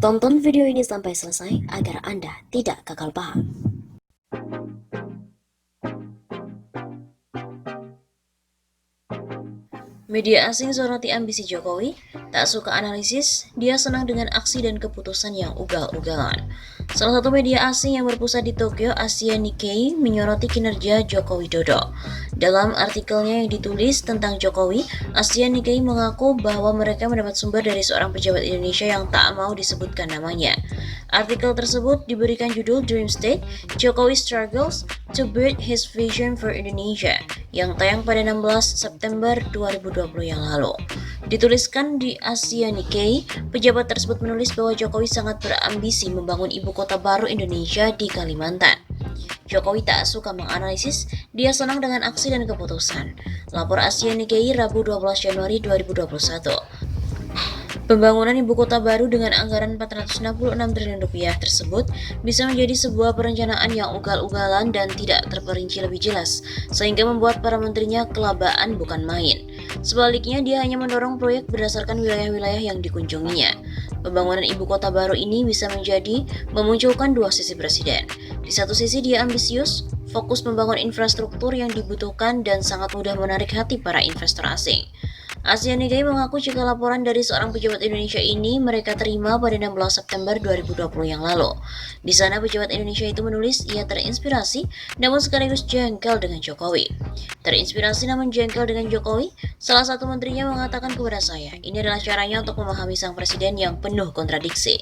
Tonton video ini sampai selesai agar Anda tidak gagal paham. Media asing soroti ambisi Jokowi, tak suka analisis, dia senang dengan aksi dan keputusan yang ugal-ugalan. Salah satu media asing yang berpusat di Tokyo, Asia Nikkei, menyoroti kinerja Joko Widodo. Dalam artikelnya yang ditulis tentang Jokowi, Asia Nikkei mengaku bahwa mereka mendapat sumber dari seorang pejabat Indonesia yang tak mau disebutkan namanya. Artikel tersebut diberikan judul Dream State, Jokowi Struggles to Build His Vision for Indonesia, yang tayang pada 16 September 2020 yang lalu. Dituliskan di Asia Nikkei, pejabat tersebut menulis bahwa Jokowi sangat berambisi membangun ibu kota baru Indonesia di Kalimantan. Jokowi tak suka menganalisis, dia senang dengan aksi dan keputusan. Lapor Asia Nikkei Rabu 12 Januari 2021. Pembangunan ibu kota baru dengan anggaran 466 triliun rupiah tersebut bisa menjadi sebuah perencanaan yang ugal-ugalan dan tidak terperinci lebih jelas, sehingga membuat para menterinya kelabaan bukan main. Sebaliknya, dia hanya mendorong proyek berdasarkan wilayah-wilayah yang dikunjunginya. Pembangunan ibu kota baru ini bisa menjadi memunculkan dua sisi presiden. Di satu sisi dia ambisius, fokus membangun infrastruktur yang dibutuhkan dan sangat mudah menarik hati para investor asing. Asia Nikkei mengaku jika laporan dari seorang pejabat Indonesia ini mereka terima pada 16 September 2020 yang lalu. Di sana pejabat Indonesia itu menulis ia terinspirasi namun sekaligus jengkel dengan Jokowi. Terinspirasi namun jengkel dengan Jokowi, salah satu menterinya mengatakan kepada saya, ini adalah caranya untuk memahami sang presiden yang penuh kontradiksi.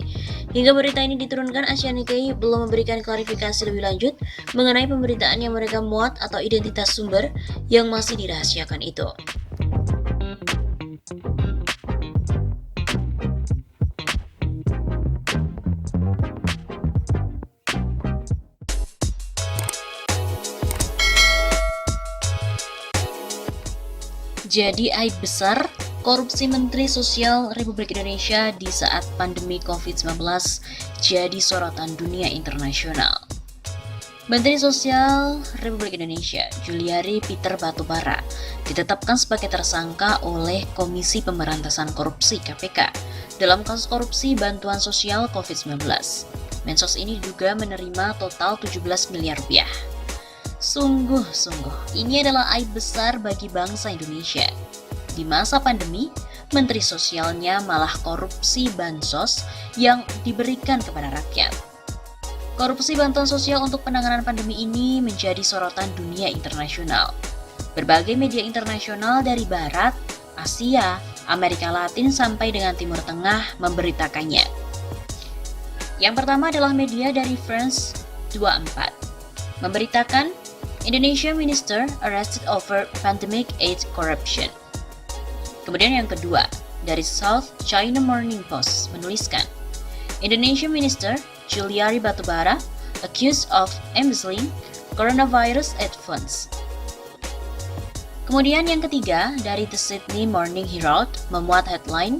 Hingga berita ini diturunkan, Asia Nikkei belum memberikan klarifikasi lebih lanjut mengenai pemberitaan yang mereka muat atau identitas sumber yang masih dirahasiakan itu. Jadi aib besar korupsi Menteri Sosial Republik Indonesia di saat pandemi COVID-19 jadi sorotan dunia internasional. Menteri Sosial Republik Indonesia, Juliari Peter Batubara, ditetapkan sebagai tersangka oleh Komisi Pemberantasan Korupsi (KPK) dalam kasus korupsi bantuan sosial COVID-19. Mensos ini diduga menerima total 17 miliar rupiah. Sungguh-sungguh, ini adalah aib besar bagi bangsa Indonesia. Di masa pandemi, Menteri Sosialnya malah korupsi bansos yang diberikan kepada rakyat. Korupsi bantuan sosial untuk penanganan pandemi ini menjadi sorotan dunia internasional. Berbagai media internasional dari Barat, Asia, Amerika Latin sampai dengan Timur Tengah memberitakannya. Yang pertama adalah media dari France 24, memberitakan Indonesia Minister arrested over pandemic aid corruption. Kemudian yang kedua, dari South China Morning Post menuliskan, Indonesia Minister Juliari Batubara accused of embezzling coronavirus aid funds. Kemudian yang ketiga, dari The Sydney Morning Herald memuat headline,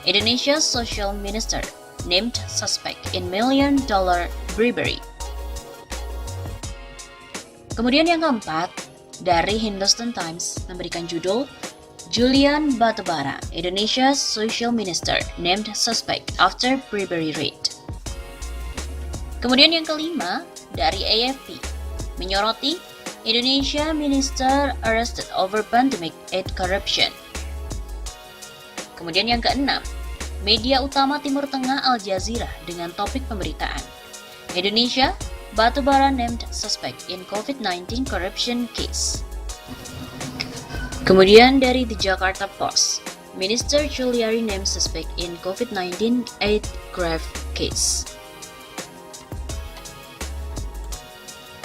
Indonesia's Social Minister named suspect in $1 million bribery. Kemudian yang keempat, dari Hindustan Times memberikan judul Julian Batubara, Indonesia's Social Minister named suspect after bribery raid. Kemudian yang kelima, dari AFP menyoroti Indonesia Minister arrested over pandemic aid corruption. Kemudian yang keenam, media utama Timur Tengah Al Jazeera dengan topik pemberitaan Indonesia Batubara named suspect in COVID-19 corruption case. Kemudian dari The Jakarta Post, Minister Juliari named suspect in COVID-19 aid graft case.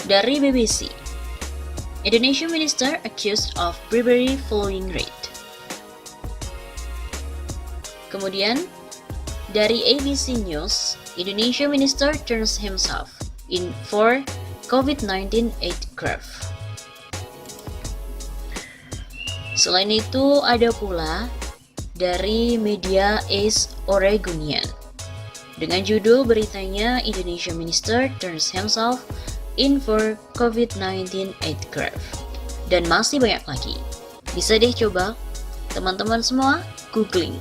Dari BBC, Indonesia Minister accused of bribery following raid. Kemudian dari ABC News, Indonesia Minister turns himself in for COVID-19 aid graft. Selain itu, ada pula dari media Ace Oregonian dengan judul beritanya Indonesia Minister turns himself in for COVID-19 aid graft. Dan masih banyak lagi. Bisa deh coba teman-teman semua googling.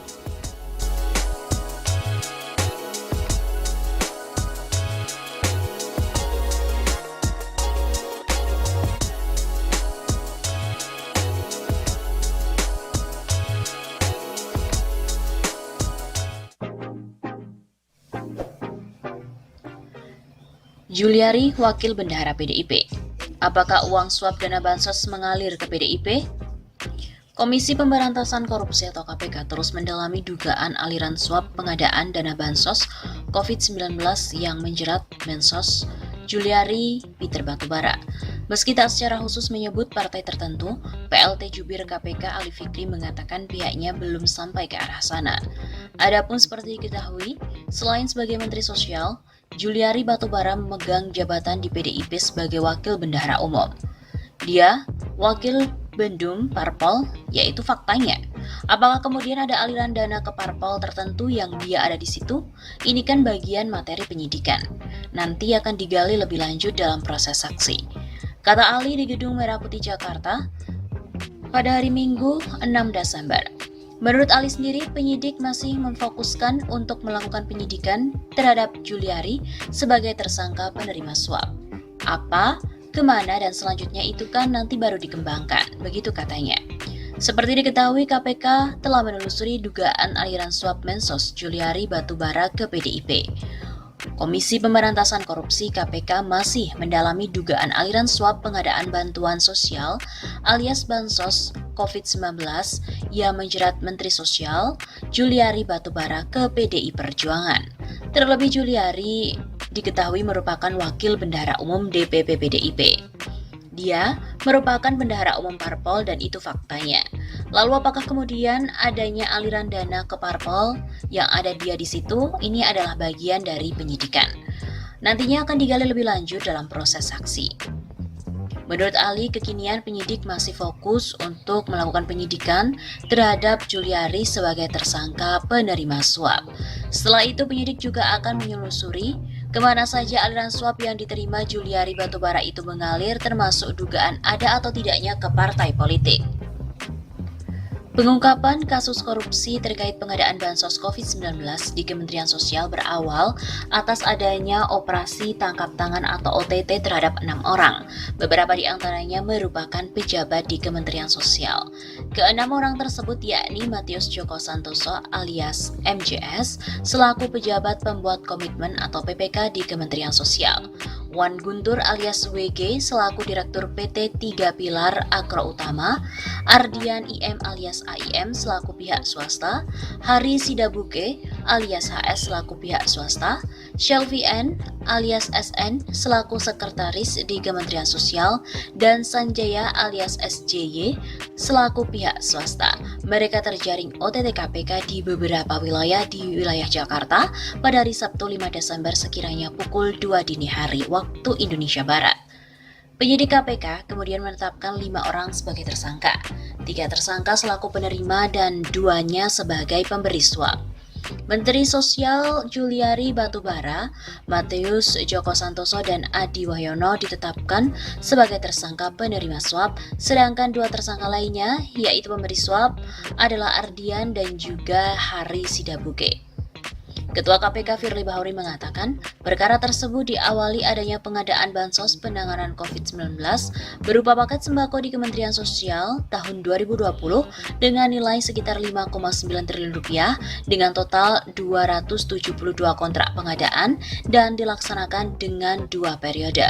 Juliari, Wakil Bendahara PDIP. Apakah uang suap dana bansos mengalir ke PDIP? Komisi Pemberantasan Korupsi atau KPK terus mendalami dugaan aliran suap pengadaan dana bansos COVID-19 yang menjerat Mensos Juliari Peter Batubara. Meski tak secara khusus menyebut partai tertentu, PLT Jubir KPK Ali Fikri mengatakan pihaknya belum sampai ke arah sana. Adapun seperti diketahui, selain sebagai Menteri Sosial, Juliari Batubara memegang jabatan di PDIP sebagai Wakil Bendahara Umum. Dia Wakil Bendum Parpol, yaitu faktanya. Apakah kemudian ada aliran dana ke parpol tertentu yang dia ada di situ? Ini kan bagian materi penyidikan. Nanti akan digali lebih lanjut dalam proses saksi. Kata Ali di Gedung Merah Putih Jakarta pada hari Minggu 6 Desember. Menurut Ali sendiri, penyidik masih memfokuskan untuk melakukan penyidikan terhadap Juliari sebagai tersangka penerima suap. Apa, kemana, dan selanjutnya itu kan nanti baru dikembangkan, begitu katanya. Seperti diketahui, KPK telah menelusuri dugaan aliran suap Mensos Juliari Batubara ke PDIP. Komisi Pemberantasan Korupsi KPK masih mendalami dugaan aliran suap pengadaan bantuan sosial alias Bansos COVID-19 yang menjerat Menteri Sosial Juliari Batubara ke PDI Perjuangan. Terlebih Juliari diketahui merupakan Wakil Bendahara Umum DPP PDIP. Dia merupakan bendahara umum parpol dan itu faktanya. Lalu apakah kemudian adanya aliran dana ke parpol yang ada dia di situ? Ini adalah bagian dari penyidikan. Nantinya akan digali lebih lanjut dalam proses saksi. Menurut Ali, kekinian penyidik masih fokus untuk melakukan penyidikan terhadap Juliari sebagai tersangka penerima suap. Setelah itu penyidik juga akan menyelusuri kemana saja aliran suap yang diterima Juliari Batubara itu mengalir, termasuk dugaan ada atau tidaknya ke partai politik. Pengungkapan kasus korupsi terkait pengadaan bansos COVID-19 di Kementerian Sosial berawal atas adanya operasi tangkap tangan atau OTT terhadap 6 orang. Beberapa di antaranya merupakan pejabat di Kementerian Sosial. Ke-6 orang tersebut yakni Matius Joko Santoso alias MJS selaku pejabat pembuat komitmen atau PPK di Kementerian Sosial. Wan Guntur alias WG selaku Direktur PT 3 Pilar Agro Utama, Ardian IM alias AIM selaku pihak swasta, Hari Sidabuke alias HS selaku pihak swasta, Shelvi N alias SN selaku sekretaris di Kementerian Sosial, dan Sanjaya alias SJY selaku pihak swasta. Mereka terjaring OTT KPK di beberapa wilayah di wilayah Jakarta pada hari Sabtu 5 Desember sekiranya pukul 2 dini hari waktu Indonesia Barat. Penyidik KPK kemudian menetapkan 5 orang sebagai tersangka, 3 tersangka selaku penerima dan 2-nya sebagai pemberi suap. Menteri Sosial Juliari Batubara, Matius Joko Santoso, dan Adi Wahyono ditetapkan sebagai tersangka penerima suap, sedangkan 2 tersangka lainnya, yaitu pemberi suap, adalah Ardian dan juga Hari Sidabuke. Ketua KPK Firly Bahuri mengatakan, perkara tersebut diawali adanya pengadaan bansos penanganan COVID-19 berupa paket sembako di Kementerian Sosial tahun 2020 dengan nilai sekitar 5,9 triliun rupiah dengan total 272 kontrak pengadaan dan dilaksanakan dengan 2 periode.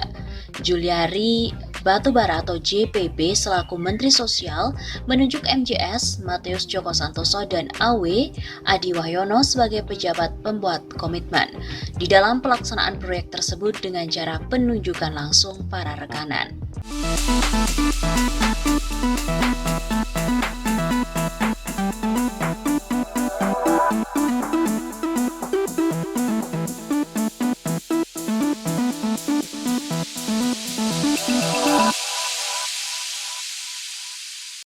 Juliari Batubara atau JPB selaku Menteri Sosial menunjuk MJS, Matius Joko Santoso, dan AW Adi Wahyono sebagai pejabat pembuat komitmen di dalam pelaksanaan proyek tersebut dengan cara penunjukan langsung para rekanan.